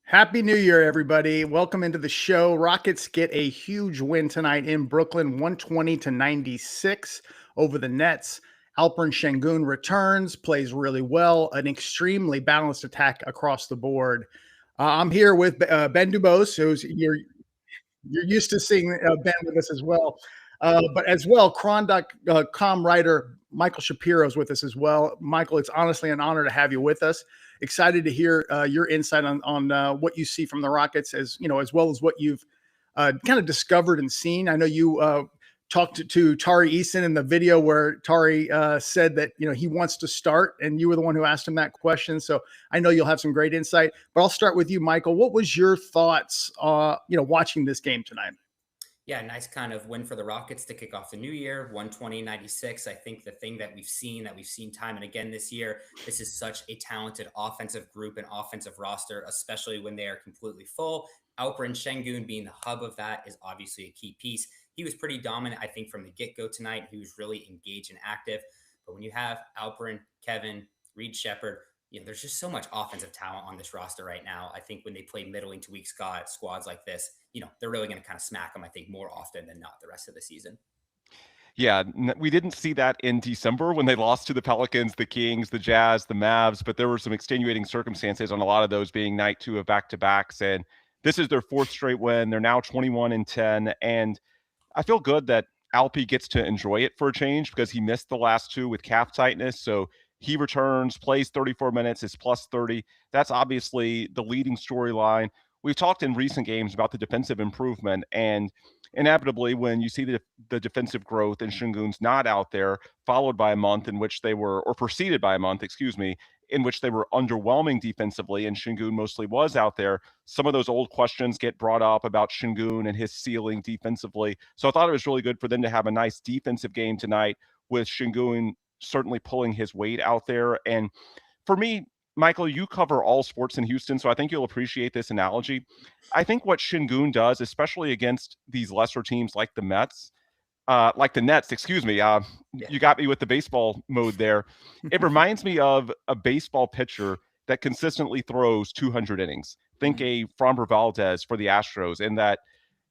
Happy New Year, everybody. Welcome into the show. Rockets get a huge win tonight in Brooklyn, 120-96 over the Nets. Alperen Şengün returns, plays really well, an extremely balanced attack across the board. I'm here with Ben DuBose, who's you're used to seeing Ben with us as well. But as well, Cron.com writer Michael Shapiro is with us as well. Michael, it's honestly an honor to have you with us. Excited to hear your insight on what you see from the Rockets, as well as what you've kind of discovered and seen. I know you talked to Tari Eason in the video where Tari said that he wants to start, and you were the one who asked him that question. So I know you'll have some great insight. But I'll start with you, Michael. What was your thoughts, watching this game tonight? Yeah, nice kind of win for the Rockets to kick off the new year, 120-96. I think the thing that we've seen time and again this year, this is such a talented offensive group and offensive roster, especially when they are completely full. Alperen Şengün being the hub of that is obviously a key piece. He was pretty dominant, I think, from the get-go tonight. He was really engaged and active. But when you have Alperen, Kevin, Reed Sheppard, there's just so much offensive talent on this roster right now. I think when they play middling to weak squads like this, they're really going to kind of smack them, I think, more often than not the rest of the season. Yeah, we didn't see that in December when they lost to the Pelicans, the Kings, the Jazz, the Mavs, but there were some extenuating circumstances on a lot of those, being night two of back-to-backs. And this is their fourth straight win. They're now 21-10. And I feel good that Alpi gets to enjoy it for a change, because he missed the last two with calf tightness. So he returns, plays 34 minutes, is plus 30. That's obviously the leading storyline. We've talked in recent games about the defensive improvement, and inevitably when you see the defensive growth and Şengün's not out there, followed by a month in which they were, or preceded by a month, in which they were underwhelming defensively and Şengün mostly was out there, some of those old questions get brought up about Şengün and his ceiling defensively. So I thought it was really good for them to have a nice defensive game tonight, with Şengün certainly pulling his weight out there. And for me, Michael, you cover all sports in Houston, so I think you'll appreciate this analogy. I think what Şengün does, especially against these lesser teams like the Nets, you got me with the baseball mode there. It reminds me of a baseball pitcher that consistently throws 200 innings. Think a Framber Valdez for the Astros, in that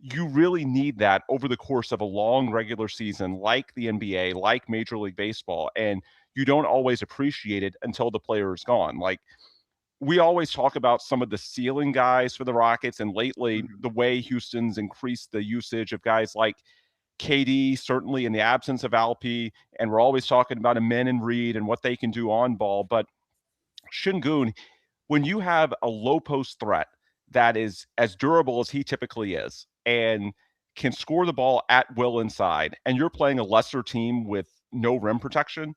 you really need that over the course of a long regular season, like the NBA, like Major League Baseball, and you don't always appreciate it until the player is gone. Like, we always talk about some of the ceiling guys for the Rockets, and lately the way Houston's increased the usage of guys like KD, certainly in the absence of Alpi, and we're always talking about Amen and Reed and what they can do on ball. But Şengün, when you have a low post threat that is as durable as he typically is and can score the ball at will inside, and you're playing a lesser team with no rim protection,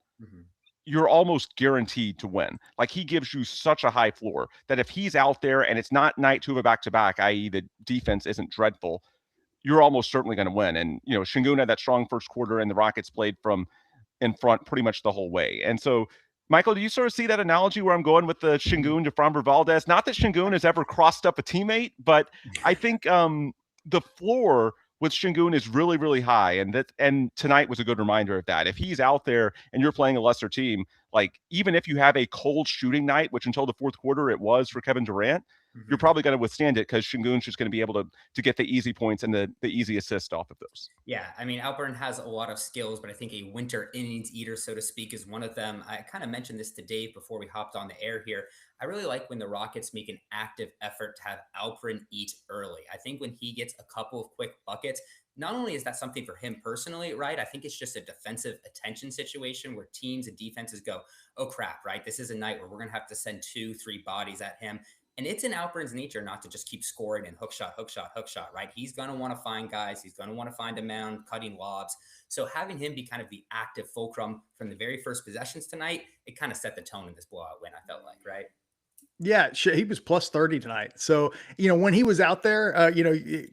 you're almost guaranteed to win. Like, he gives you such a high floor that if he's out there and it's not night two of a back-to-back, i.e. the defense isn't dreadful, you're almost certainly going to win. And, Şengün had that strong first quarter, and the Rockets played from in front pretty much the whole way. And so, Michael, do you sort of see that analogy where I'm going with the Şengün to Framber Valdez? Not that Şengün has ever crossed up a teammate, but I think the floor with Şengün is really, really high. And tonight was a good reminder of that. If he's out there and you're playing a lesser team, like, even if you have a cold shooting night, which until the fourth quarter it was for Kevin Durant, you're probably going to withstand it, because Şengün's just going to be able to get the easy points and the easy assist off of those. Yeah, I mean, Alperen has a lot of skills, but I think a winter innings eater, so to speak, is one of them. I kind of mentioned this to Dave before we hopped on the air here. I really like when the Rockets make an active effort to have Alperen eat early. I think when he gets a couple of quick buckets, not only is that something for him personally, right? I think it's just a defensive attention situation where teams and defenses go, oh crap, right? This is a night where we're going to have to send 2-3 bodies at him. And it's in Alperen's nature not to just keep scoring and hook shot, right? He's going to want to find guys. He's going to want to find a mound, cutting lobs. So having him be kind of the active fulcrum from the very first possessions tonight, it kind of set the tone in this blowout win, I felt like, right? Yeah, he was plus 30 tonight. So, when he was out there,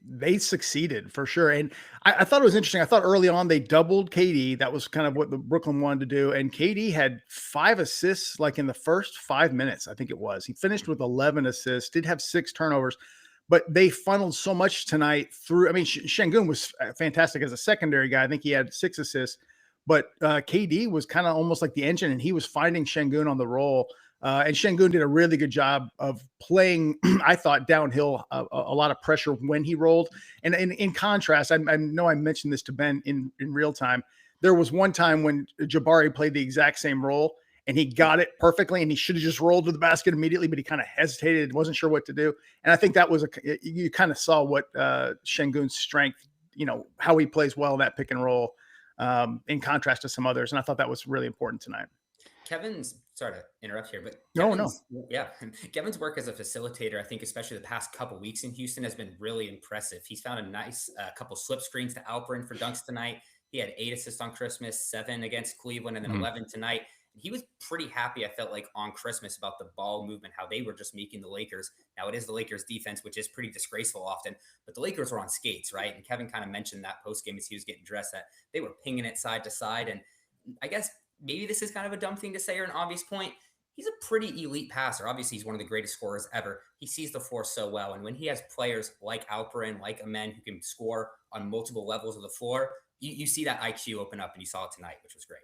they succeeded for sure. And I thought it was interesting. I thought early on they doubled KD. That was kind of what the Brooklyn wanted to do. And KD had 5 assists, like in the first 5 minutes, I think it was. He finished with 11 assists, did have 6 turnovers, but they funneled so much tonight through. I mean, Şengün was fantastic as a secondary guy. I think he had 6 assists, but KD was kind of almost like the engine, and he was finding Şengün on the roll. And Şengün did a really good job of playing, I thought, downhill, a lot of pressure when he rolled. And in contrast, I know I mentioned this to Ben in real time. There was one time when Jabari played the exact same role and he got it perfectly and he should have just rolled to the basket immediately, but he kind of hesitated, wasn't sure what to do. And I think that was you kind of saw what Şengün's strength, how he plays well in that pick and roll, in contrast to some others. And I thought that was really important tonight. Sorry to interrupt here, but no. Yeah, Kevin's work as a facilitator, I think, especially the past couple weeks in Houston, has been really impressive. He's found a nice couple slip screens to Alperen for dunks tonight. He had 8 assists on Christmas, 7 against Cleveland, and then 11 tonight. He was pretty happy, I felt like, on Christmas about the ball movement, how they were just making the Lakers. Now, it is the Lakers defense, which is pretty disgraceful often, but the Lakers were on skates, right? And Kevin kind of mentioned that post-game as he was getting dressed, that they were pinging it side to side. And I guess maybe this is kind of a dumb thing to say or an obvious point. He's a pretty elite passer. Obviously, he's one of the greatest scorers ever. He sees the floor so well. And when he has players like Alperen, like Amen, who can score on multiple levels of the floor, you see that IQ open up, and you saw it tonight, which was great.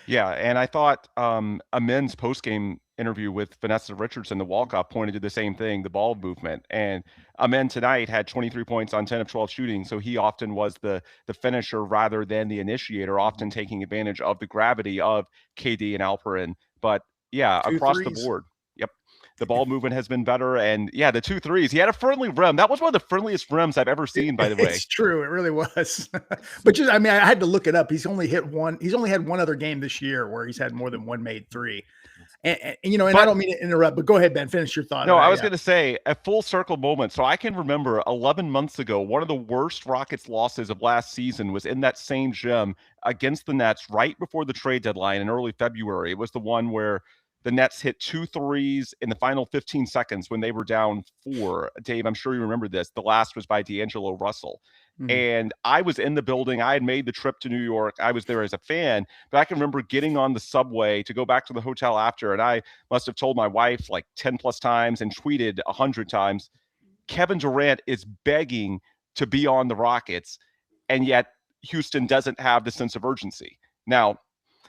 Yeah, and I thought Amen's post-game interview with Vanessa Richardson, the walk-off, pointed to the same thing, the ball movement. And Amen tonight had 23 points on 10 of 12 shooting, so he often was the finisher rather than the initiator, often taking advantage of the gravity of KD and Alperen. But yeah, 2 across threes. the board. Yep. The ball movement has been better. And yeah, the 2 threes. He had a friendly rim. That was one of the friendliest rims I've ever seen, by the way. It's true. It really was. But I had to look it up. He's only had one other game this year where he's had more than one made 3. And I don't mean to interrupt, but go ahead, Ben, finish your thought. No, I was going to say a full circle moment. So I can remember 11 months ago, one of the worst Rockets losses of last season was in that same gym against the Nets right before the trade deadline in early February. It was the one where the Nets hit 2 threes in the final 15 seconds when they were down 4. Dave, I'm sure you remember this. The last was by D'Angelo Russell. And I was in the building. I had made the trip to New York. I was there as a fan, but I can remember getting on the subway to go back to the hotel after. And I must have told my wife like 10 plus times and tweeted 100 times, Kevin Durant is begging to be on the Rockets. And yet Houston doesn't have the sense of urgency. Now,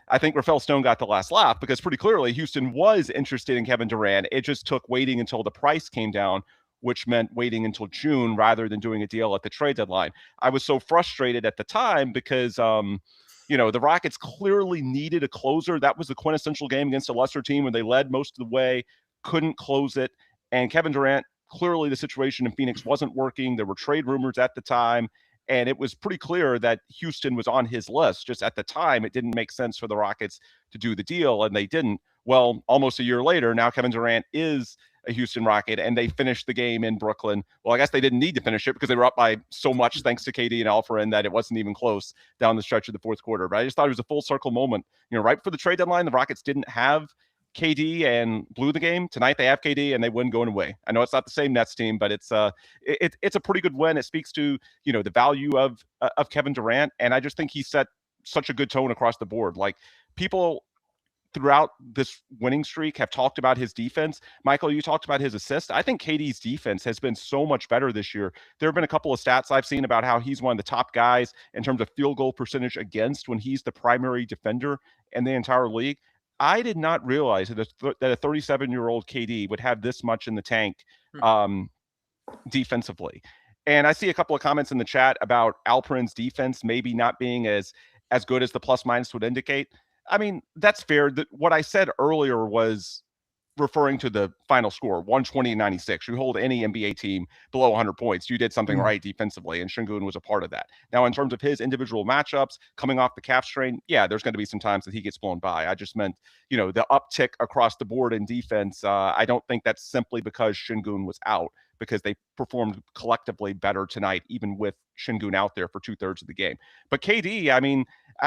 I think Rafael Stone got the last laugh because pretty clearly Houston was interested in Kevin Durant. It just took waiting until the price came down, which meant waiting until June rather than doing a deal at the trade deadline. I was so frustrated at the time because, the Rockets clearly needed a closer. That was the quintessential game against a lesser team when they led most of the way, couldn't close it. And Kevin Durant, clearly the situation in Phoenix wasn't working. There were trade rumors at the time. And it was pretty clear that Houston was on his list. Just at the time, it didn't make sense for the Rockets to do the deal, and they didn't. Well, almost a year later, now Kevin Durant is a Houston Rocket, and they finished the game in Brooklyn. Well, I guess they didn't need to finish it because they were up by so much thanks to KD and Alperen that it wasn't even close down the stretch of the fourth quarter. But I just thought it was a full circle moment. Right before the trade deadline, the Rockets didn't have KD and blew the game. Tonight they have KD and they win going away. I know it's not the same Nets team, but it's a pretty good win. It speaks to the value of Kevin Durant, and I just think he set such a good tone across the board. Like, people throughout this winning streak have talked about his defense. Michael, you talked about his assist. I think KD's defense has been so much better this year. There have been a couple of stats I've seen about how he's one of the top guys in terms of field goal percentage against when he's the primary defender in the entire league. I did not realize that a 37-year-old KD would have this much in the tank defensively. And I see a couple of comments in the chat about Alperen's defense maybe not being as good as the plus minus would indicate. I mean, that's fair. What I said earlier was referring to the final score, 120-96. You hold any NBA team below 100 points, you did something right defensively, and Şengün was a part of that. Now, in terms of his individual matchups, coming off the calf strain, yeah, there's going to be some times that he gets blown by. I just meant, the uptick across the board in defense. I don't think that's simply because Şengün was out, because they performed collectively better tonight, even with Şengün out there for 2/3 of the game. But KD, I mean,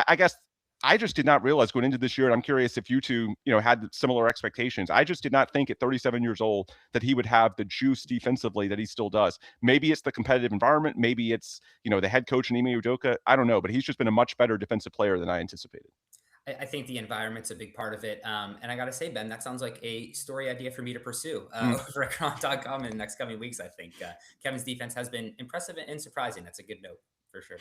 I guess I just did not realize going into this year, and I'm curious if you two, had similar expectations. I just did not think at 37 years old that he would have the juice defensively that he still does. Maybe it's the competitive environment. Maybe it's, the head coach in Ime Udoka. I don't know, but he's just been a much better defensive player than I anticipated. I think the environment's a big part of it. And I got to say, Ben, that sounds like a story idea for me to pursue over at Cron.com in the next coming weeks, I think. Kevin's defense has been impressive and surprising. That's a good note for sure.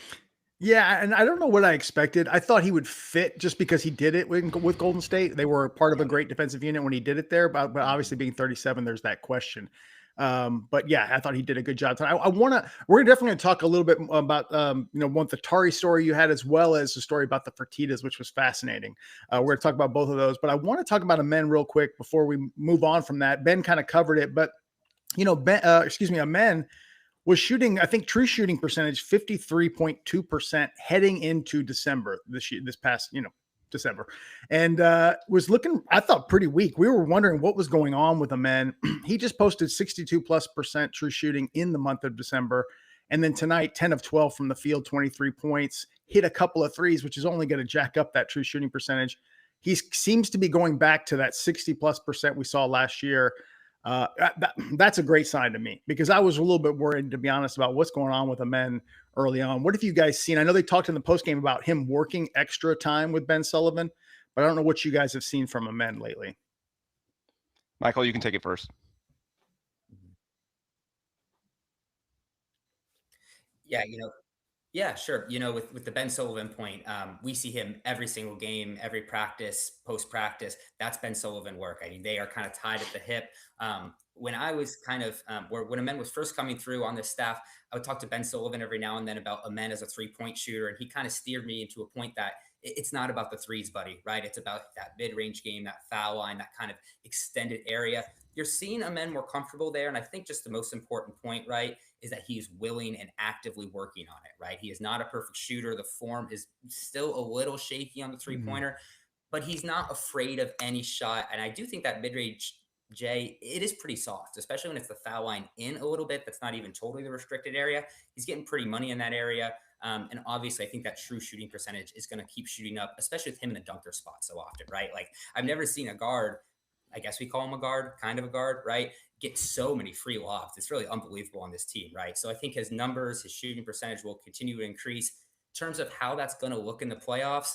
Yeah, and I don't know what I expected. I thought he would fit just because he did it with Golden State. They were part of a great defensive unit when he did it there, but obviously being 37, there's that question. But yeah, I thought he did a good job. We're definitely going to talk a little bit about, the Tari story you had, as well as the story about the Fertittas, which was fascinating. We're going to talk about both of those, but I want to talk about Amen real quick before we move on from that. Ben kind of covered it, but Amen was shooting, I think, true shooting percentage 53.2% heading into December this past December, and was looking, I thought, pretty weak. We were wondering what was going on with Amen. He just posted 62+% true shooting in the month of December, and then tonight 10 of 12 from the field, 23 points, hit a couple of threes, which is only going to jack up that true shooting percentage. He seems to be going back to that 60+% we saw last year. That's a great sign to me, because I was a little bit worried, to be honest, about what's going on with Amen early on. What have you guys seen? I know they talked in the postgame about him working extra time with Ben Sullivan, but I don't know what you guys have seen from Amen lately. Michael, you can take it first. Yeah, sure. With the Ben Sullivan point, we see him every single game, every practice, post practice. That's Ben Sullivan work. I mean, they are kind of tied at the hip. When I was when Amen was first coming through on this staff, I would talk to Ben Sullivan every now and then about Amen as a 3-point shooter, and he kind of steered me into a point that it's not about the threes, buddy, right? It's about that mid-range game, that foul line, that kind of extended area. You're seeing Amen more comfortable there, and I think just the most important point, right, is that he's willing and actively working on it, right? He is not a perfect shooter. The form is still a little shaky on the three-pointer, but he's not afraid of any shot. And I do think that mid-range, Jay, it is pretty soft, especially when it's the foul line in a little bit. That's not even totally the restricted area. He's getting pretty money in that area. And obviously, I think that true shooting percentage is going to keep shooting up, especially with him in the dunker spot so often, right? Like, I've never seen a guard, I guess we call him a guard, kind of a guard, right, get so many free lobs. It's really unbelievable on this team, right? So I think his numbers, his shooting percentage will continue to increase. In terms of how that's going to look in the playoffs,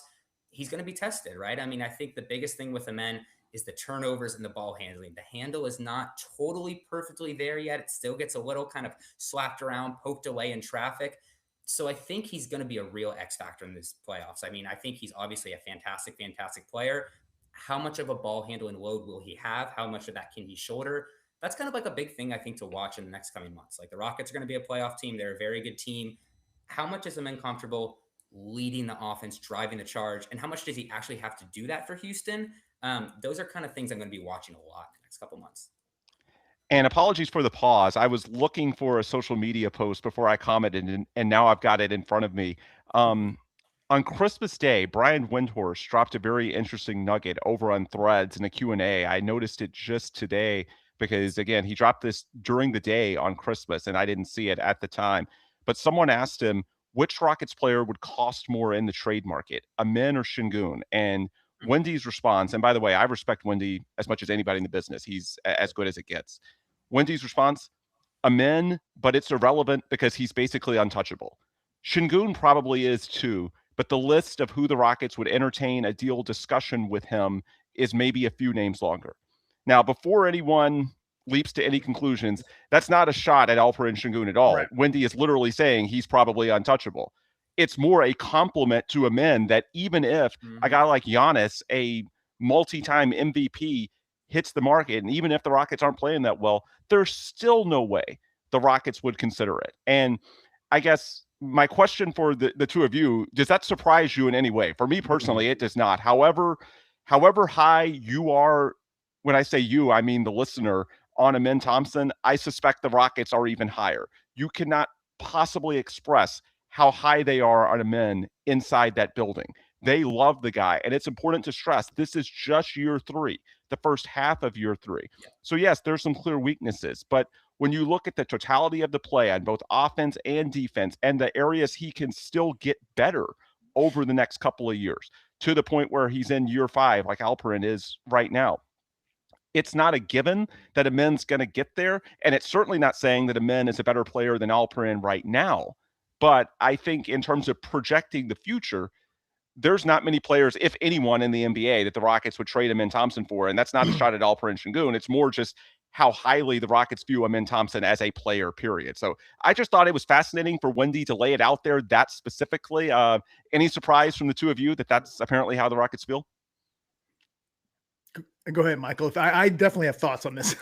he's going to be tested, right? I mean, I think the biggest thing with Amen is the turnovers and the ball handling. The handle is not totally perfectly there yet. It still gets a little kind of slapped around, poked away in traffic. So I think he's going to be a real X factor in this playoffs. I mean, I think he's obviously a fantastic, fantastic player. How much of a ball handling load will he have? How much of that can he shoulder? That's kind of like a big thing, I think, to watch in the next coming months. Like, the Rockets are going to be a playoff team. They're a very good team. How much is Amen comfortable leading the offense, driving the charge? And how much does he actually have to do that for Houston? Those are kind of things I'm going to be watching a lot in the next couple months. And apologies for the pause. I was looking for a social media post before I commented, and now I've got it in front of me. On Christmas Day, Brian Windhorst dropped a very interesting nugget over on Threads in a Q&A. I noticed it just today because, again, he dropped this during the day on Christmas, and I didn't see it at the time. But someone asked him, which Rockets player would cost more in the trade market, Amen or Şengün? And Wendy's response, and by the way, I respect Wendy as much as anybody in the business. He's as good as it gets. Wendy's response, Amen, but it's irrelevant because he's basically untouchable. Şengün probably is too, but the list of who the Rockets would entertain a deal discussion with him is maybe a few names longer. Now, before anyone leaps to any conclusions, that's not a shot at Alperen Şengün at all. Right. Wendy is literally saying he's probably untouchable. It's more a compliment to Amen that even if a guy like Giannis, a multi-time MVP, hits the market, and even if the Rockets aren't playing that well, there's still no way the Rockets would consider it. And I guess my question for the two of you, does that surprise you in any way? For me personally, it does not. However high you are, when I say you, I mean the listener, on Amen Thompson, I suspect the Rockets are even higher. You cannot possibly express how high they are on Amen inside that building. They love the guy, and it's important to stress this is just year 3, the first half of year 3. So yes, there's some clear weaknesses, but when you look at the totality of the play on both offense and defense and the areas he can still get better over the next couple of years, to the point where he's in year 5, like Alperen is right now, it's not a given that Amen's going to get there. And it's certainly not saying that Amen is a better player than Alperen right now. But I think in terms of projecting the future, there's not many players, if anyone, in the NBA that the Rockets would trade Amen Thompson for. And that's not a shot at Alperen Şengün. It's more just how highly the Rockets view Amen Thompson as a player, period. So I just thought it was fascinating for Wendy to lay it out there that specifically. Any surprise from the two of you that that's apparently how the Rockets feel? Go ahead, Michael. If I definitely have thoughts on this.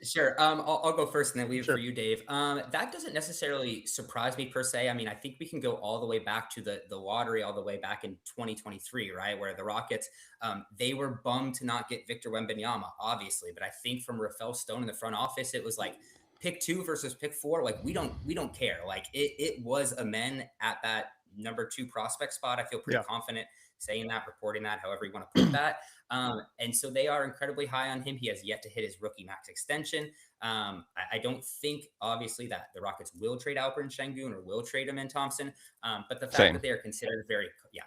Sure. I'll go first and then leave it Sure. for you, Dave. That doesn't necessarily surprise me per se. I mean, I think we can go all the way back to the lottery, all the way back in 2023, right? Where the Rockets, they were bummed to not get Victor Wembanyama, obviously. But I think from Rafael Stone in the front office, it was like pick 2 versus pick 4. Like we don't care. Like it was Amen at that number 2 prospect spot. I feel pretty confident saying that, reporting that, however you want to put that. And so they are incredibly high on him. He has yet to hit his rookie max extension. I don't think, obviously, that the Rockets will trade Alperen Şengün or will trade Amen Thompson. But the fact that they are considered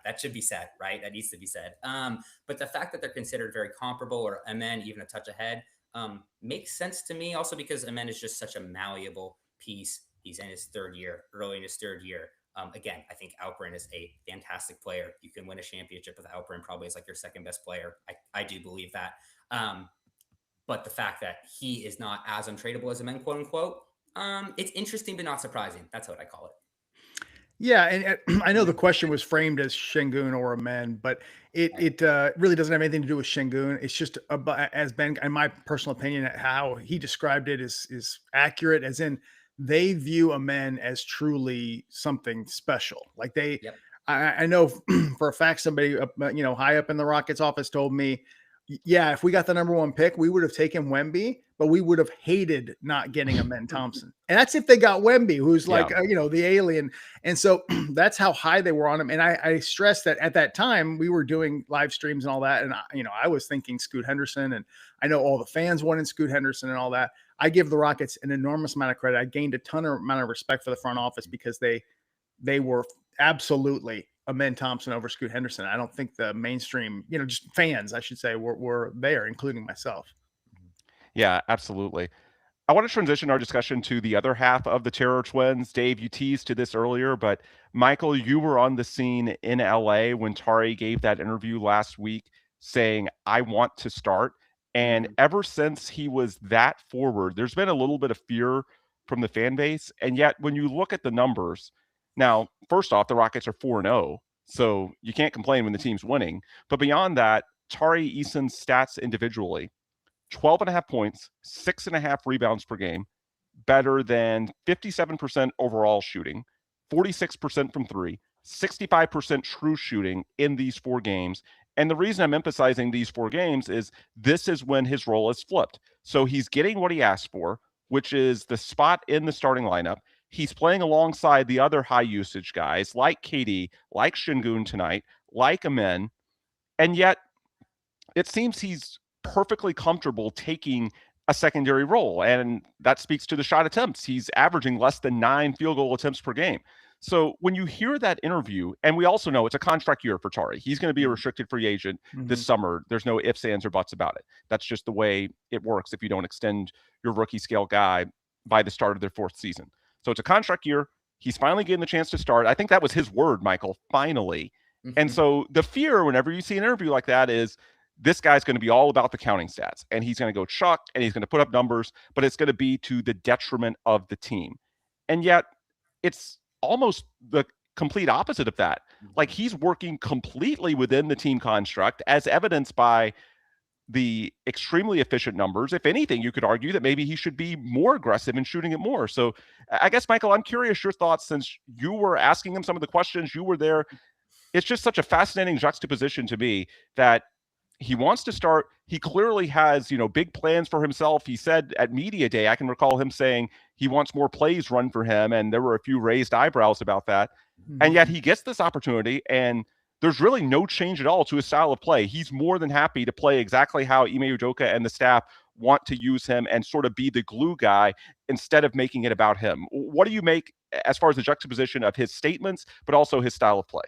that should be said, right? That needs to be said. But the fact that they're considered very comparable, or Amen even a touch ahead, makes sense to me. Also because Amen is just such a malleable piece. He's in his early in his third year. Again, I think Alperen is a fantastic player. You can win a championship with Alperen probably as like your second best player. I do believe that. But the fact that he is not as untradeable as Amen, quote unquote, it's interesting but not surprising. That's what I call it. Yeah, and I know the question was framed as Şengün or Amen, but it really doesn't have anything to do with Şengün. It's just about, as Ben, in my personal opinion, how he described it is accurate, as in they view Amen as truly something special. Like I know for a fact somebody high up in the Rockets office told me, yeah, if we got the number 1 pick, we would have taken Wemby, but we would have hated not getting Amen Thompson. And that's if they got Wemby, who's like, the alien. And so that's how high they were on him. And I stress that at that time we were doing live streams and all that. And, I was thinking Scoot Henderson, and I know all the fans wanted Scoot Henderson and all that. I give the Rockets an enormous amount of credit. I gained a ton of amount of respect for the front office because they were absolutely Amen Thompson over Scoot Henderson. I don't think the mainstream, just fans, I should say, were there, including myself. Yeah, absolutely. I want to transition our discussion to the other half of the Terror Twins. Dave, you teased to this earlier, but Michael, you were on the scene in LA when Tari gave that interview last week saying, I want to start. And ever since he was that forward, there's been a little bit of fear from the fan base. And yet, when you look at the numbers, now, first off, the Rockets are 4-0, so you can't complain when the team's winning. But beyond that, Tari Eason's stats individually, 12.5 points, 6.5 rebounds per game, better than 57% overall shooting, 46% from 3, 65% true shooting in these 4 games. And the reason I'm emphasizing these 4 games is this is when his role is flipped. So he's getting what he asked for, which is the spot in the starting lineup. He's playing alongside the other high usage guys like KD, like Şengün tonight, like Amen. And yet it seems he's perfectly comfortable taking a secondary role. And that speaks to the shot attempts. He's averaging less than 9 field goal attempts per game. So when you hear that interview, and we also know it's a contract year for Tari, he's going to be a restricted free agent this summer. There's no ifs, ands, or buts about it. That's just the way it works if you don't extend your rookie scale guy by the start of their 4th season. So it's a contract year. He's finally getting the chance to start. I think that was his word, Michael, finally. And so the fear whenever you see an interview like that is this guy's going to be all about the counting stats, and he's going to go chuck and he's going to put up numbers, but it's going to be to the detriment of the team. And yet it's almost the complete opposite of that. Like he's working completely within the team construct, as evidenced by the extremely efficient numbers. If anything, you could argue that maybe he should be more aggressive in shooting it more. So I guess, Michael, I'm curious your thoughts, since you were asking him some of the questions, you were there. It's just such a fascinating juxtaposition to me that he wants to start. He clearly has, big plans for himself. He said at media day, I can recall him saying he wants more plays run for him. And there were a few raised eyebrows about that. And yet he gets this opportunity, and there's really no change at all to his style of play. He's more than happy to play exactly how Ime Udoka and the staff want to use him and sort of be the glue guy instead of making it about him. What do you make as far as the juxtaposition of his statements, but also his style of play?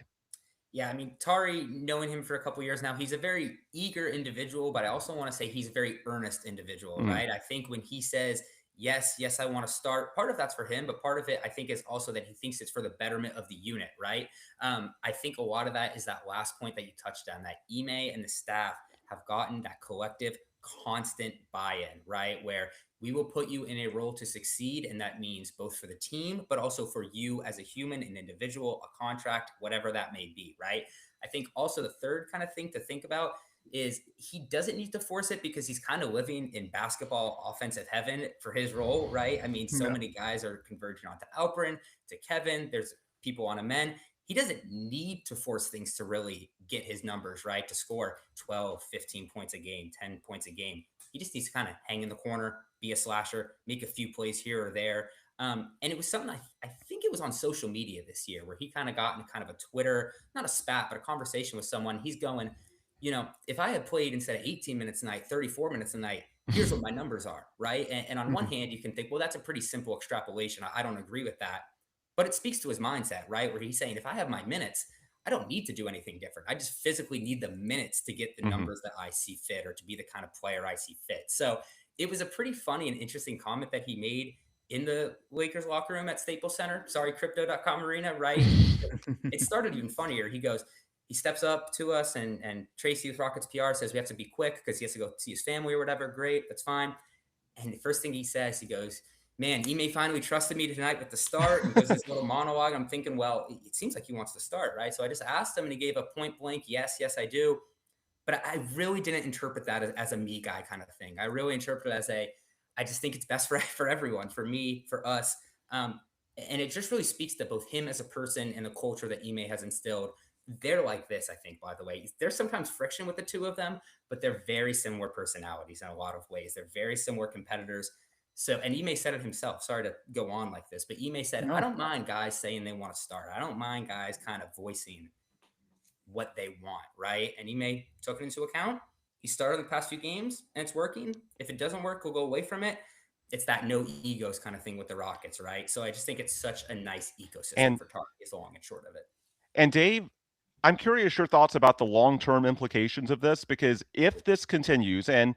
Yeah, I mean, Tari, knowing him for a couple years now, he's a very eager individual, but I also want to say he's a very earnest individual, right? I think when he says, yes, I want to start, part of that's for him, but part of it, I think, is also that he thinks it's for the betterment of the unit, right? I think a lot of that is that last point that you touched on, that Ime and the staff have gotten that collective constant buy-in, right? Where we will put you in a role to succeed. And that means both for the team, but also for you as a human, an individual, a contract, whatever that may be, right? I think also the third kind of thing to think about is he doesn't need to force it because he's kind of living in basketball offensive heaven for his role, right? I mean, so many guys are converging onto Alperen, to Kevin. There's people on Amen. He doesn't need to force things to really get his numbers, right? To score 12, 15 points a game, 10 points a game. He just needs to kind of hang in the corner, be a slasher, make a few plays here or there. And it was something I think it was on social media this year where he kind of got in kind of a Twitter, not a spat, but a conversation with someone. He's going, if I had played instead of 18 minutes a night, 34 minutes a night, here's what my numbers are, right? And on one hand, you can think, well, that's a pretty simple extrapolation. I don't agree with that. But it speaks to his mindset, right? Where he's saying, if I have my minutes, I don't need to do anything different. I just physically need the minutes to get the numbers that I see fit or to be the kind of player I see fit. So it was a pretty funny and interesting comment that he made in the Lakers locker room at Staples Center. Sorry, Crypto.com Arena, right? It started even funnier. He steps up to us and Tracy with Rockets PR says we have to be quick because he has to go see his family or whatever. Great, that's fine. And the first thing he says, he goes, man, Ime finally trusted me tonight with the start. And goes this little monologue. I'm thinking, well, it seems like he wants to start, right? So I just asked him and he gave a point blank, yes, I do. But I really didn't interpret that as a me guy kind of thing. I really interpret it as I just think it's best for everyone, for me, for us. And it just really speaks to both him as a person and the culture that Ime has instilled. They're like this, I think, by the way. There's sometimes friction with the two of them, but they're very similar personalities in a lot of ways. They're very similar competitors. So, and Ime said it himself. Sorry to go on like this, but Ime said, I don't mind guys saying they want to start. I don't mind guys kind of voicing what they want, right? And Ime took it into account. He started the past few games and it's working. If it doesn't work, we'll go away from it. It's that no egos kind of thing with the Rockets, right? So I just think it's such a nice ecosystem for Tari is the long and short of it. And Dave, I'm curious your thoughts about the long-term implications of this, because if this continues, and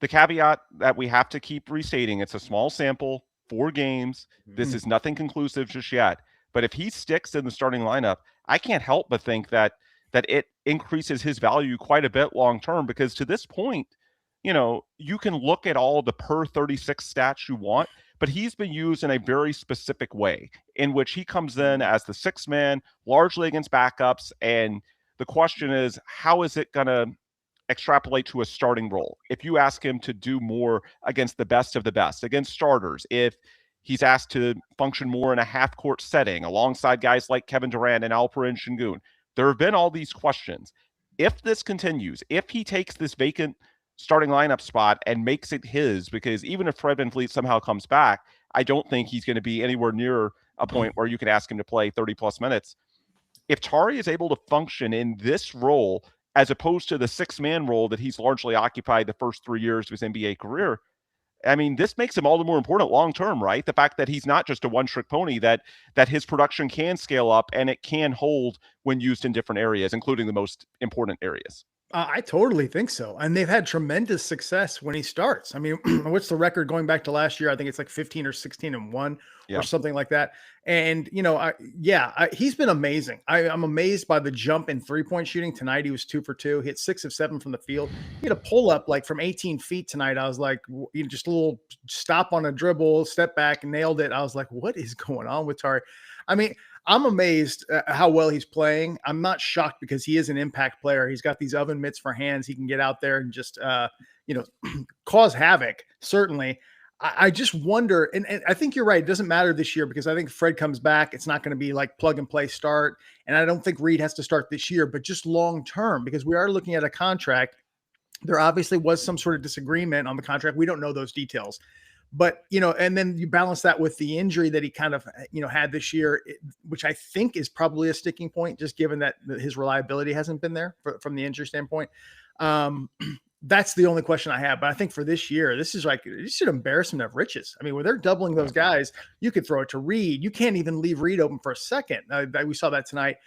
the caveat that we have to keep restating, it's a small sample, 4 games. This is nothing conclusive just yet. But if he sticks in the starting lineup, I can't help but think that it increases his value quite a bit long-term, because to this point, you can look at all the per 36 stats you want, but he's been used in a very specific way in which he comes in as the 6th man, largely against backups. And the question is, how is it going to extrapolate to a starting role? If you ask him to do more against the best of the best, against starters, if he's asked to function more in a half-court setting alongside guys like Kevin Durant and Alperen Şengün, there have been all these questions. If this continues, if he takes this vacant starting lineup spot and makes it his, because even if Fred VanVleet somehow comes back, I don't think he's going to be anywhere near a point where you can ask him to play 30-plus minutes. If Tari is able to function in this role, as opposed to the 6-man role that he's largely occupied the first 3 years of his NBA career, I mean, this makes him all the more important long-term, right? The fact that he's not just a one-trick pony, that his production can scale up and it can hold when used in different areas, including the most important areas. I totally think so. And they've had tremendous success when he starts. I mean, what's the record going back to last year? I think it's like 15 or 16-1 or something like that. And, he's been amazing. I'm amazed by the jump in 3-point shooting. Tonight, he was 2 for 2. He hit 6 of 7 from the field. He had a pull up like from 18 feet tonight. I was like, just a little stop on a dribble, step back, and nailed it. I was like, what is going on with Tari? I mean, I'm amazed at how well he's playing. I'm not shocked because he is an impact player. He's got these oven mitts for hands. He can get out there and just, cause havoc, certainly. I just wonder, and I think you're right. It doesn't matter this year because I think Fred comes back. It's not going to be like plug and play start. And I don't think Reed has to start this year, but just long term, because we are looking at a contract. There obviously was some sort of disagreement on the contract. We don't know those details. But, and then you balance that with the injury that he kind of, had this year, which I think is probably a sticking point, just given that his reliability hasn't been there from the injury standpoint. That's the only question I have. But I think for this year, this is like, you should embarrassment of riches. I mean, when they're doubling those guys, you could throw it to Reed. You can't even leave Reed open for a second. We saw that tonight.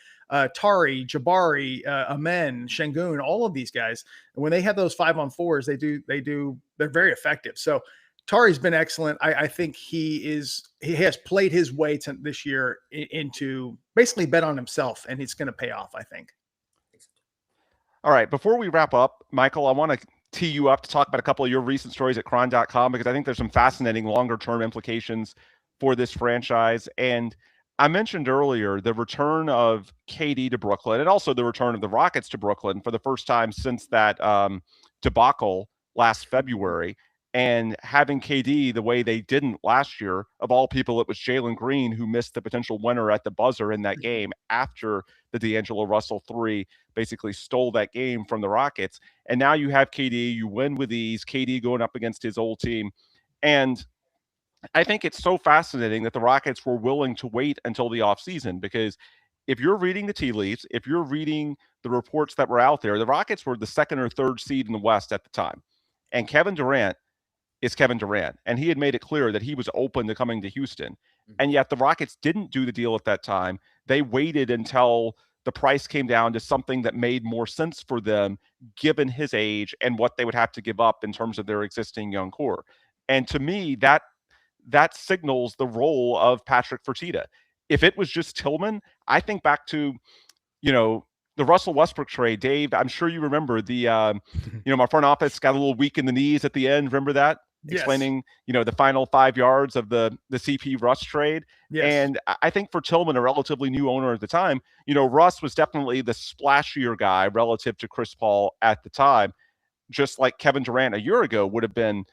Tari, Jabari, Amen, Şengün, all of these guys, when they have those 5-on-4s, they're very effective. So Tari's been excellent. I think he has played his way to this year into basically bet on himself, and it's going to pay off, I think. All right. Before we wrap up, Michael, I want to tee you up to talk about a couple of your recent stories at Cron.com, because I think there's some fascinating longer term implications for this franchise. And I mentioned earlier the return of KD to Brooklyn and also the return of the Rockets to Brooklyn for the first time since that debacle last February. And having KD the way they didn't last year, of all people, it was Jalen Green who missed the potential winner at the buzzer in that game after the D'Angelo Russell three basically stole that game from the Rockets. And now you have KD, you win with ease, KD going up against his old team. And I think it's so fascinating that the Rockets were willing to wait until the offseason, because if you're reading the tea leaves, if you're reading the reports that were out there, the Rockets were the second or third seed in the West at the time. And Kevin Durant is Kevin Durant. And he had made it clear that he was open to coming to Houston. And yet the Rockets didn't do the deal at that time. They waited until the price came down to something that made more sense for them, given his age and what they would have to give up in terms of their existing young core. And to me, that signals the role of Patrick Fertitta. If it was just Tillman, I think back to, the Russell Westbrook trade. Dave, I'm sure you remember my front office got a little weak in the knees at the end. Remember that? Yes. Explaining, the final 5 yards of the CP Russ trade. Yes. And I think for Tillman, a relatively new owner at the time, Russ was definitely the splashier guy relative to Chris Paul at the time, just like Kevin Durant a year ago would have been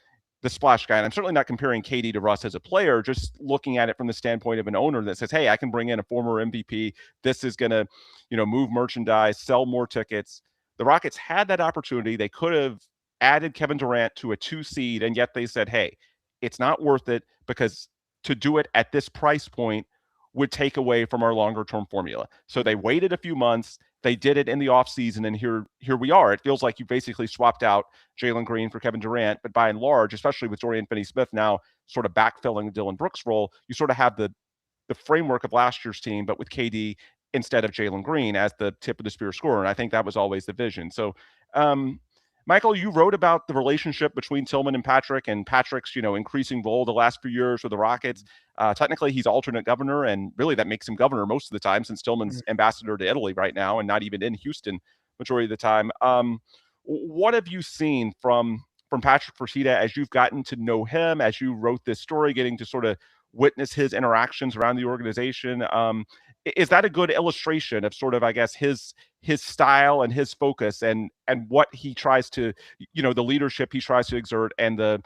the splash guy. And I'm certainly not comparing KD to Russ as a player, just looking at it from the standpoint of an owner that says, hey, I can bring in a former MVP. This is going to, move merchandise, sell more tickets. The Rockets had that opportunity. They could have added Kevin Durant to a 2 seed, and yet they said, hey, it's not worth it, because to do it at this price point would take away from our longer term formula. So they waited a few months. They did it in the offseason, and here we are. It feels like you basically swapped out Jalen Green for Kevin Durant, but by and large, especially with Dorian Finney-Smith now sort of backfilling the Dillon Brooks role, you sort of have the framework of last year's team, but with KD instead of Jalen Green as the tip of the spear scorer. And I think that was always the vision. So, Michael, you wrote about the relationship between Tillman and Patrick's, increasing role the last few years with the Rockets. Technically, he's alternate governor, and really that makes him governor most of the time, since Tillman's ambassador to Italy right now and not even in Houston majority of the time. What have you seen from Patrick Fertitta as you've gotten to know him, as you wrote this story, getting to sort of witness his interactions around the organization? Is that a good illustration of sort of, I guess, his style and his focus and what he tries to, the leadership he tries to exert and the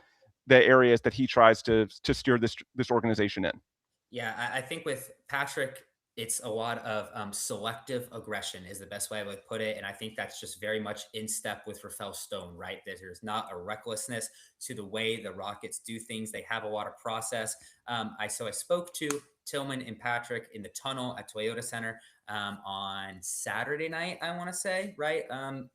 areas that he tries to steer this organization in? Yeah, I think with Patrick, it's a lot of selective aggression is the best way I would put it. And I think that's just very much in step with Rafael Stone, right? That there's not a recklessness to the way the Rockets do things. They have a lot of process. I spoke to Tillman and Patrick in the tunnel at Toyota Center on Saturday night, I want to say, right?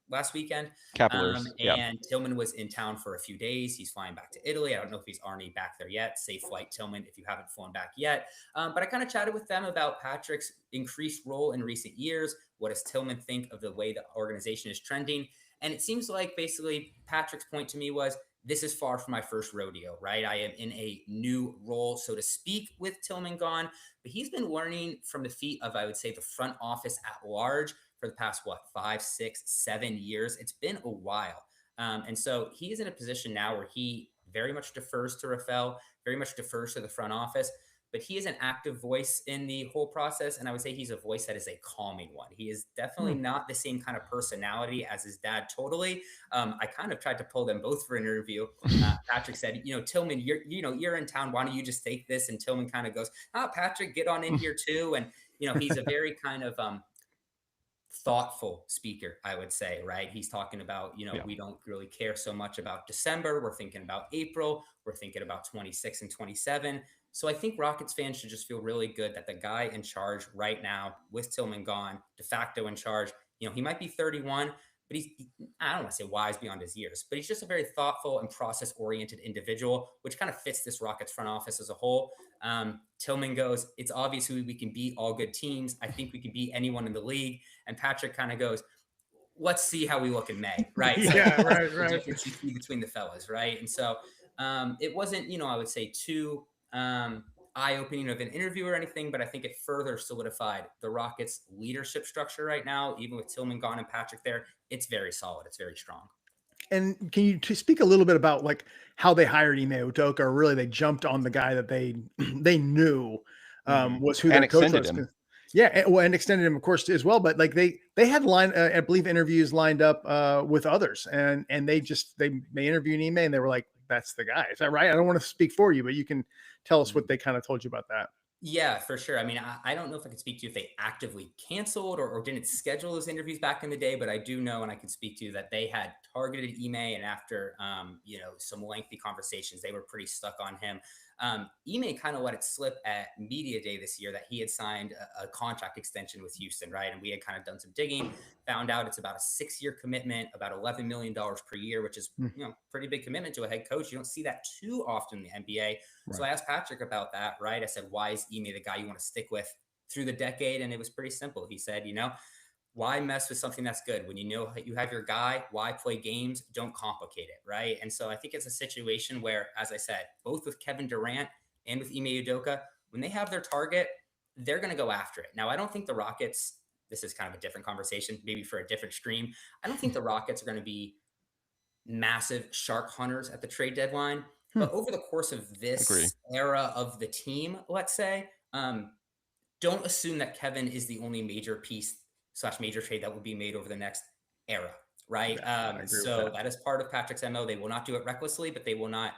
Last weekend. Capillars. And Tillman was in town for a few days. He's flying back to Italy. I don't know if he's already back there yet. Safe flight, Tillman, if you haven't flown back yet. But I kind of chatted with them about Patrick's increased role in recent years. What does Tillman think of the way the organization is trending? And it seems like basically Patrick's point to me was, this is far from my first rodeo, right? I am in a new role, so to speak, with Tillman gone, but he's been learning from the feet of, I would say, the front office at large for the past, 5, 6, 7 years. It's been a while. And so he is in a position now where he very much defers to Rafael, very much defers to the front office, but he is an active voice in the whole process. And I would say he's a voice that is a calming one. He is definitely not the same kind of personality as his dad. Totally. I kind of tried to pull them both for an interview. Patrick said, Tillman, you're in town. Why don't you just take this? And Tillman kind of goes, Patrick, get on in here too. And, he's a very kind of, thoughtful speaker, I would say, right? He's talking about, we don't really care so much about December. We're thinking about April. We're thinking about 26 and 27. So I think Rockets fans should just feel really good that the guy in charge right now, with Tillman gone, de facto in charge, he might be 31, but I don't want to say wise beyond his years, but he's just a very thoughtful and process-oriented individual, which kind of fits this Rockets front office as a whole. Tillman goes, it's obvious we can beat all good teams. I think we can beat anyone in the league. And Patrick kind of goes, let's see how we look in May, right? So right. The difference you see between the fellas, right? And so it wasn't, I would say too eye-opening of an interview or anything, but I think it further solidified the Rockets' leadership structure right now. Even with Tillman gone and Patrick there, it's very solid. It's very strong. And can you speak a little bit about like how they hired Ime Udoka, or really they jumped on the guy that they knew was who and their coach extended was? him. Yeah, and extended him, of course, as well. But like they had I believe, interviews lined up with others, and they interviewed Ime, and they were like, "That's the guy." Is that right? I don't want to speak for you, but you can tell us what they kind of told you about that. Yeah, for sure. I mean, I don't know if I could speak to if they actively canceled or didn't schedule those interviews back in the day, but I do know, and I can speak to that they had targeted Ime, and after some lengthy conversations, they were pretty stuck on him. Ime kind of let it slip at media day this year that he had signed a contract extension with Houston, right? And we had kind of done some digging, found out it's about a 6-year commitment, about $11 million per year, which is pretty big commitment to a head coach. You don't see that too often in the NBA. Right. So I asked Patrick about that, right? I said, why is Ime the guy you want to stick with through the decade? And it was pretty simple. He said, why mess with something that's good when you know you have your guy? Why play games? Don't complicate it, right? And so I think it's a situation where, as I said, both with Kevin Durant and with Ime Udoka, when they have their target, they're going to go after it. Now, I don't think the Rockets, this is kind of a different conversation, maybe for a different stream. I don't think the Rockets are going to be massive shark hunters at the trade deadline. But over the course of this era of the team, let's say, don't assume that Kevin is the only major piece / major trade that will be made over the next era, right? So that is part of Patrick's MO. They will not do it recklessly, but they will not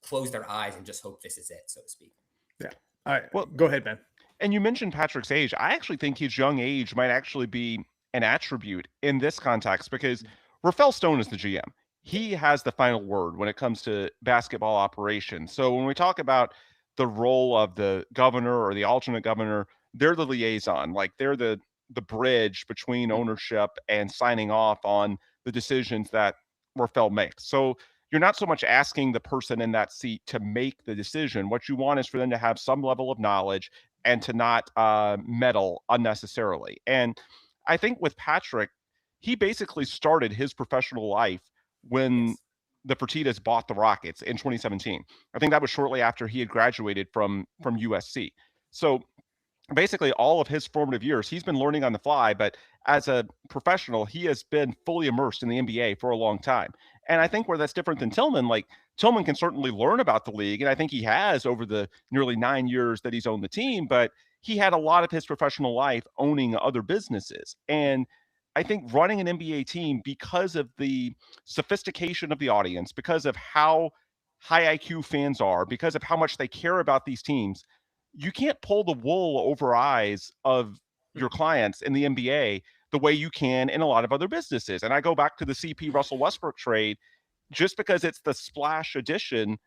close their eyes and just hope this is it, so to speak. Yeah. All right. Well, go ahead, Ben. And you mentioned Patrick's age. I actually think his young age might actually be an attribute in this context because Rafael Stone is the GM. He has the final word when it comes to basketball operations. So when we talk about the role of the governor or the alternate governor, they're the liaison. Like they're the bridge between ownership and signing off on the decisions that Rafael makes. So you're not so much asking the person in that seat to make the decision. What you want is for them to have some level of knowledge and to not meddle unnecessarily. And I think with Patrick, he basically started his professional life when the Fertittas bought the Rockets in 2017. I think that was shortly after he had graduated from USC. So basically all of his formative years, he's been learning on the fly, but as a professional, he has been fully immersed in the NBA for a long time. And I think where that's different than Tillman, like Tillman can certainly learn about the league. And I think he has over the nearly 9 years that he's owned the team, but he had a lot of his professional life owning other businesses. And I think running an NBA team, because of the sophistication of the audience, because of how high IQ fans are, because of how much they care about these teams, you can't pull the wool over eyes of your clients in the NBA the way you can in a lot of other businesses. And I go back to the CP Russell Westbrook trade. Just because it's the splash edition,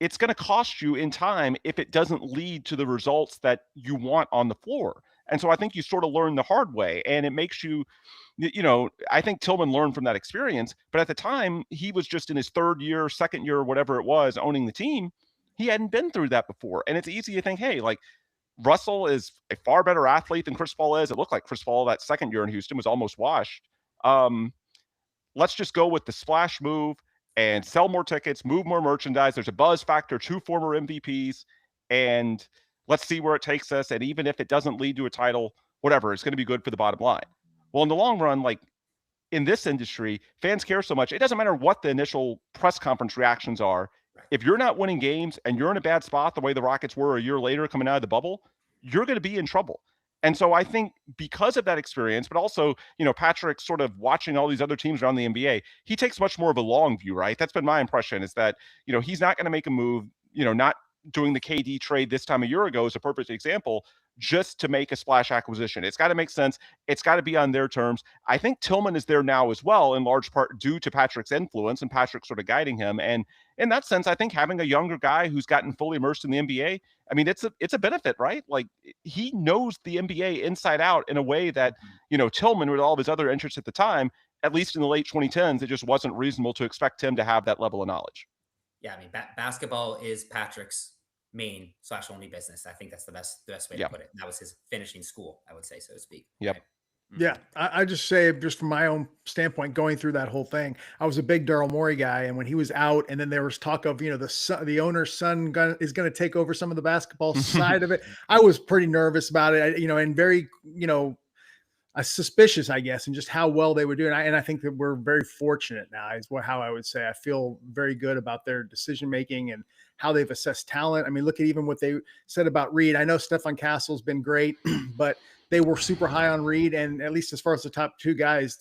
it's going to cost you in time if it doesn't lead to the results that you want on the floor. And so I think you sort of learn the hard way, and it makes you, I think Tillman learned from that experience, but at the time he was just in his third year, second year, whatever it was, owning the team. He hadn't been through that before. And it's easy to think, hey, like Russell is a far better athlete than Chris Paul is. It looked like Chris Paul that second year in Houston was almost washed. Let's just go with the splash move and sell more tickets, move more merchandise. There's a buzz factor, 2 former MVPs, and let's see where it takes us. And even if it doesn't lead to a title, whatever, it's going to be good for the bottom line. Well, in the long run, like in this industry, fans care so much. It doesn't matter what the initial press conference reactions are. If you're not winning games and you're in a bad spot, the way the Rockets were a year later coming out of the bubble, you're going to be in trouble. And so I think because of that experience, but also, Patrick sort of watching all these other teams around the NBA, he takes much more of a long view, right? That's been my impression, is that, he's not going to make a move, not doing the KD trade this time a year ago is a perfect example, just to make a splash acquisition. It's got to make sense. It's got to be on their terms. I think Tillman is there now as well, in large part due to Patrick's influence and Patrick sort of guiding him. And in that sense, I think having a younger guy who's gotten fully immersed in the NBA, I mean, it's a benefit, right? Like he knows the NBA inside out in a way that, Tillman, with all of his other interests at the time, at least in the late 2010s, it just wasn't reasonable to expect him to have that level of knowledge. Yeah, I mean, basketball is Patrick's main / only business. I think that's the best way to put it. That was his finishing school, I would say, so to speak. Yep. Right? Yeah, I just say, just from my own standpoint, going through that whole thing, I was a big Daryl Morey guy, and when he was out, and then there was talk of the owner's son is going to take over some of the basketball side of it, I was pretty nervous about it. And very suspicious, I guess, and just how well they were doing. And I think that we're very fortunate now is how I would say. I feel very good about their decision-making and how they've assessed talent. I mean, look at even what they said about Reed. I know Stefan Castle's been great, but they were super high on Reed. And at least as far as the top two guys,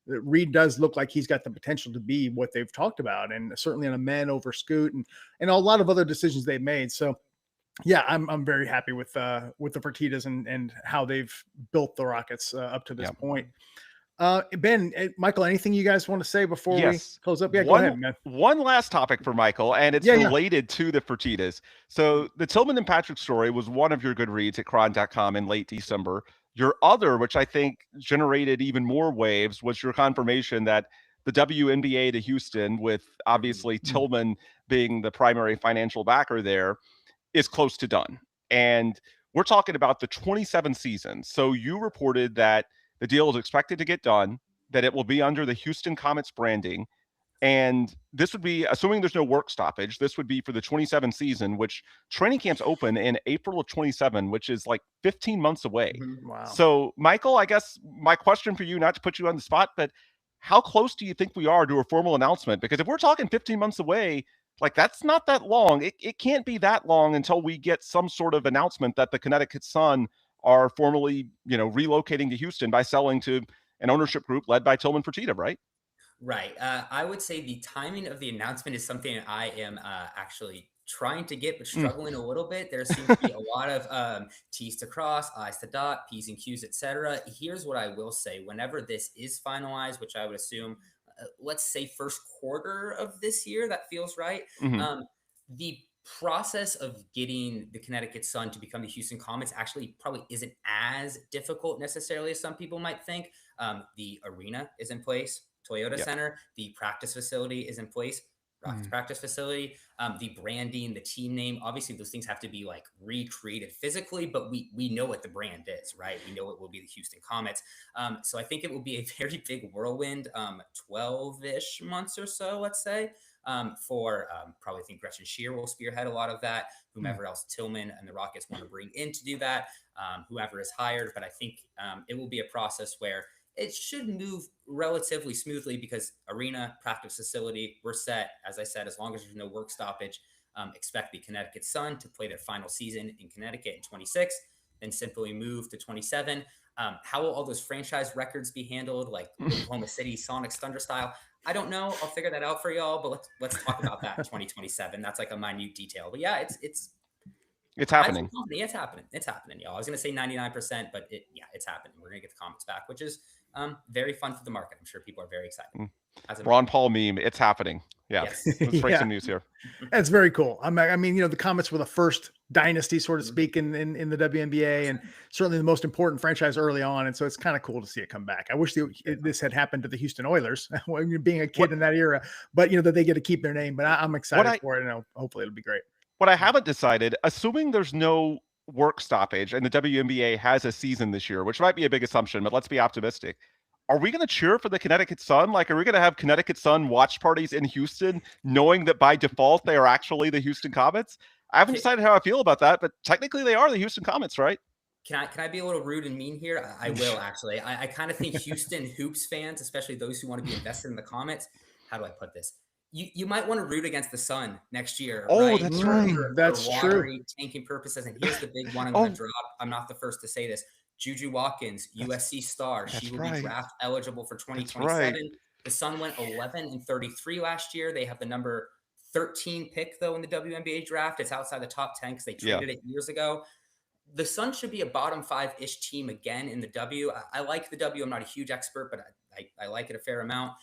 Reed does look like he's got the potential to be what they've talked about. And certainly on Amen over Scoot and a lot of other decisions they've made. So yeah, I'm very happy with the Fertittas and how they've built the Rockets up to this point. Ben, Michael, anything you guys want to say before we close up? Yeah, go ahead, man. One last topic for Michael, and it's related to the Fertittas. So the Tillman and Patrick story was one of your good reads at Cron.com in late December. Your other, which I think generated even more waves, was your confirmation that the WNBA to Houston, with obviously Tillman being the primary financial backer there, is close to done. And we're talking about the 27 season. So you reported that the deal is expected to get done, that it will be under the Houston Comets branding. And this would be, assuming there's no work stoppage, this would be for the 27 season, which training camps open in April of 27, which is like 15 months away. Wow. So Michael, I guess my question for you, not to put you on the spot, but how close do you think we are to a formal announcement? Because if we're talking 15 months away, like that's not that long. It can't be that long until we get some sort of announcement that the Connecticut Sun are formally, relocating to Houston by selling to an ownership group led by Tillman Fertitta, right? Right. I would say the timing of the announcement is something I am actually trying to get, but struggling a little bit. There seems to be a lot of T's to cross, I's to dot, P's and Q's, etc. Here's what I will say. Whenever this is finalized, which I would assume, let's say first quarter of this year, that feels right. The process of getting the Connecticut Sun to become the Houston Comets actually probably isn't as difficult necessarily as some people might think. The arena is in place, Toyota Center, the practice facility is in place, Rockets practice facility, the branding, the team name, obviously those things have to be like recreated physically, but we know what the brand is, right? We know it will be the Houston Comets. So I think it will be a very big whirlwind, 12-ish months or so, let's say, probably think Gretchen Shear will spearhead a lot of that, whomever else Tillman and the Rockets want to bring in to do that, whoever is hired. But I think it will be a process where it should move relatively smoothly because arena, practice facility, we're set. As I said, as long as there's no work stoppage, expect the Connecticut Sun to play their final season in Connecticut in 26, then simply move to 27. How will all those franchise records be handled, like Oklahoma City, Sonics, Thunder style? I don't know. I'll figure that out for y'all, but let's talk about that in 2027. That's like a minute detail. But yeah, it's happening. It's happening. It's happening, y'all. I was going to say 99%, but it's happening. We're going to get the Comets back, which is very fun for the market. I'm sure people are very excited. Ron Paul meme, it's happening. Yeah. Yes. Let's break some news here. That's very cool. I mean, the Comets were the first dynasty, so to speak, in the WNBA, and certainly the most important franchise early on. And so it's kind of cool to see it come back. I wish this had happened to the Houston Oilers being a kid in that era, but that they get to keep their name. But I'm excited for it, and hopefully it'll be great. What I haven't decided, assuming there's no work stoppage and the WNBA has a season this year, which might be a big assumption, but let's be optimistic. Are we going to cheer for the Connecticut Sun? Like, are we going to have Connecticut Sun watch parties in Houston, knowing that by default they are actually the Houston Comets? I haven't decided how I feel about that, but technically they are the Houston Comets, right? Can I be a little rude and mean here? I will, actually. I kind of think Houston Hoops fans, especially those who want to be invested in the Comets, how do I put this? You might want to root against the Sun next year. Oh, right? That's right. That's true. Tanking purposes. And here's the big one I'm going to drop. I'm not the first to say this. Juju Watkins, USC star. She will be draft eligible for 2027. Right. The Sun went 11-33 last year. They have the number 13 pick, though, in the WNBA draft. It's outside the top 10 because they traded it years ago. The Sun should be a bottom 5-ish team again in the W. I like the W. I'm not a huge expert, but I like it a fair amount.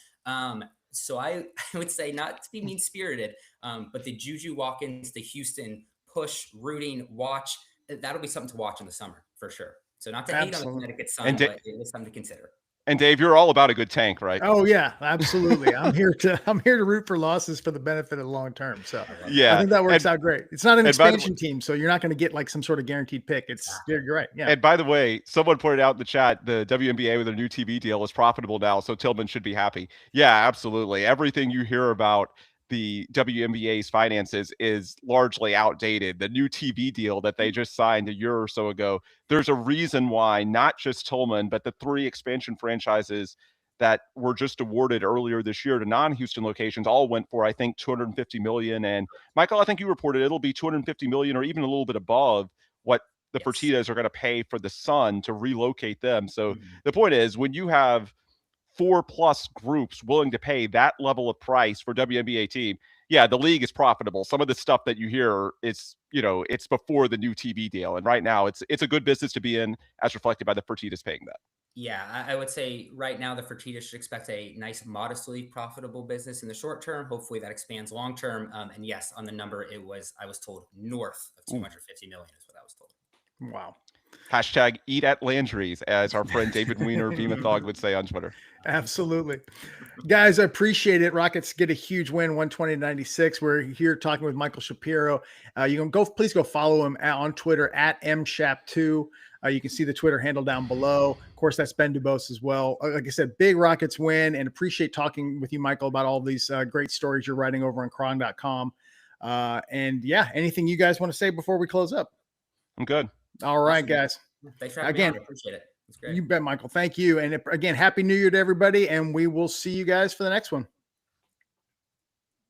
So I would say, not to be mean-spirited, but the Juju Watkins, the Houston push, rooting, watch, that'll be something to watch in the summer for sure. So not to hate on the Connecticut Sun, but it is something to consider. And Dave, you're all about a good tank, right? Oh yeah, absolutely. I'm here to root for losses for the benefit of the long term. So yeah, I think that works out great. It's not an expansion team, so you're not going to get like some sort of guaranteed pick. You're right. Yeah. And by the way, someone pointed out in the chat the WNBA with their new TV deal is profitable now, so Tillman should be happy. Yeah, absolutely. Everything you hear about the WNBA's finances is largely outdated. The new TV deal that they just signed a year or so ago, there's a reason why not just Tillman, but the 3 expansion franchises that were just awarded earlier this year to non-Houston locations all went for, I think, $250 million. And Michael, I think you reported it'll be $250 million or even a little bit above what the Fertittas are going to pay for the Sun to relocate them. So the point is, when you have 4+ groups willing to pay that level of price for WNBA team, yeah, the league is profitable. Some of the stuff that you hear, it's before the new TV deal, and right now it's a good business to be in, as reflected by the Fertittas paying that. Yeah, I would say right now the Fertitta should expect a nice, modestly profitable business in the short term. Hopefully that expands long term. And yes, on the number, I was told north of 250 million is what I was told. Wow. Hashtag eat at Landry's, as our friend David Weiner Beamathog would say on Twitter. Absolutely. Guys, I appreciate it. Rockets get a huge win, 120-96. We're here talking with Michael Shapiro. You can please go follow him on Twitter at mshap2. You can see the Twitter handle down below. Of course, that's Ben DuBose as well. Like I said, big Rockets win, and appreciate talking with you, Michael, about all these great stories you're writing over on Cron.com. And yeah, anything you guys want to say before we close up? I'm good. All right, guys. Thanks for having me on. I appreciate it. It's great. You bet, Michael. Thank you. And again, Happy New Year to everybody, and we will see you guys for the next one.